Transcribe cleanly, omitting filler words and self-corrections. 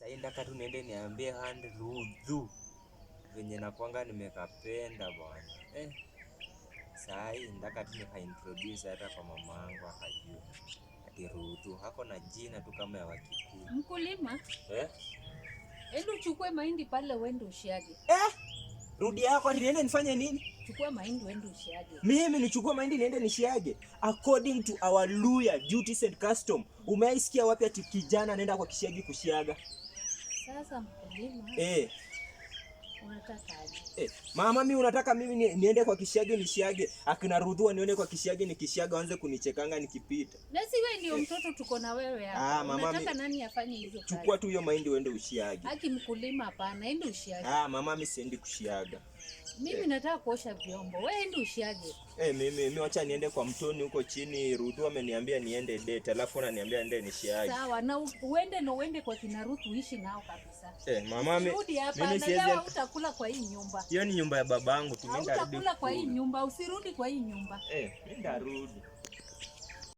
Sasa ndaka tu niende niambie hand Rudhu venye nakwanga nimekapenda bwana. Sasa ndaka tu nika-introduce hata kwa mama yangu akajua. Ati Rudhu hako na jina tu kama ya Wakikuyu. Mkulima? Endo uchukue mahindi pale uende ushiage. Rudi yako ati niende nifanye nini? Chukua mahindi uende ushiage. Mimi nichukue mahindi niende nishiage? According to our Luya duties and custom. Umeisikia wapi ati kijana anaenda kwa kishiagi kushiaga? Sasa mkulima. Unataka aje? Mama mimi unataka mimi niende kwa kishiagi nishiage? Akina Rudhu nione kwa kishiagi nikishiaga waanze kunichekanga nikipita. Na si wewe ndio mtoto tuko na wewe hapa. Mama unataka nani afanye hizo kazi? Chukua tu hiyo mahindi uende ushiage. Haki mkulima hapana, ende ushiage. Mama mimi siendi kushiaga. Mimi nataka kuosha vyombo. Wewe ende ushiage. Mimi wacha niende kwa mtoni huko chini. Rudhu ameniambia niende date, alafu ananiambia niende nishiage. Sawa, na uende kwa kina Rudhu uishi nao kabisa. Mama mimi siwezi utakula kwa hii nyumba. Hiyo ni nyumba ya babangu, tumeenda rudi. Utakula kwa hii nyumba, usirudi kwa hii nyumba. Nenda rudi.